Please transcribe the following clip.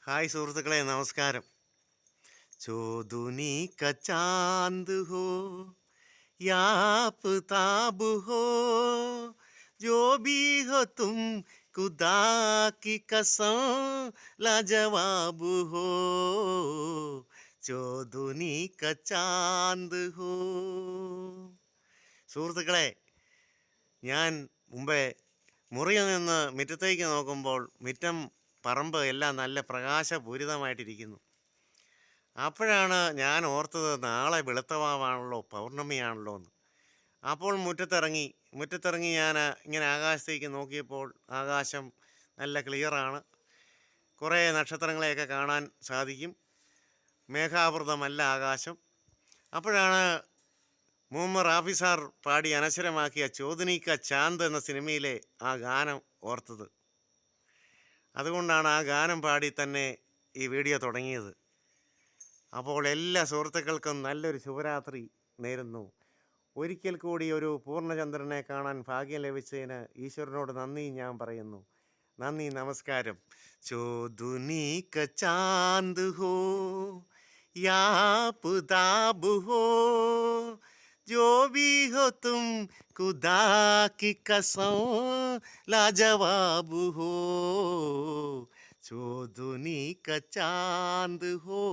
Hi സുഹൃത്തുക്കളെ, നമസ്കാരം. ചോദുനി ക ചാന്ത് ഹോ യാ ആഫ്താബ് ഹോ, जो भी हो तुम खुदा की कसम लाजवाब हो, ചോദുനി ക ചാന്ത് ഹോ. സുഹൃത്തുക്കളെ, ഞാൻ മുമ്പേ മുറിയിൽ നിന്ന് മുറ്റത്തേക്ക് നോക്കുമ്പോൾ മുറ്റം, പറമ്പ് എല്ലാം നല്ല പ്രകാശപൂരിതമായിട്ടിരിക്കുന്നു. അപ്പോഴാണ് ഞാൻ ഓർത്തത്, നാളെ വെളുത്തവാവാണല്ലോ, പൗർണമിയാണല്ലോ എന്ന്. അപ്പോൾ മുറ്റത്തിറങ്ങി ഞാൻ ഇങ്ങനെ ആകാശത്തേക്ക് നോക്കിയപ്പോൾ ആകാശം നല്ല ക്ലിയറാണ്. കുറേ നക്ഷത്രങ്ങളെയൊക്കെ കാണാൻ സാധിക്കും. മേഘാവൃതമല്ല ആകാശം. അപ്പോഴാണ് മുഹമ്മദ് റാഫി സാർ പാടി അനശ്വരമാക്കിയ ചോദുനി ക ചാന്ത് എന്ന സിനിമയിലെ ആ ഗാനം ഓർത്തത്. അതുകൊണ്ടാണ് ആ ഗാനം പാടി തന്നെ ഈ വീഡിയോ തുടങ്ങിയത്. അപ്പോൾ എല്ലാ സുഹൃത്തുക്കൾക്കും നല്ലൊരു ശുഭരാത്രി നേരുന്നു. ഒരിക്കൽ കൂടി ഒരു പൂർണ്ണചന്ദ്രനെ കാണാൻ ഭാഗ്യം ലഭിച്ചതിന് ഈശ്വരനോട് നന്ദി ഞാൻ പറയുന്നു. നന്ദി, നമസ്കാരം. ചോദുനി ക ചാന്ത് ഹോ യാ ആഫ്താബ് ഹോ, जो भी हो तुम खुदा की कसम लाजवाब हो, ചോദുനി ക ചാന്ത് ഹോ.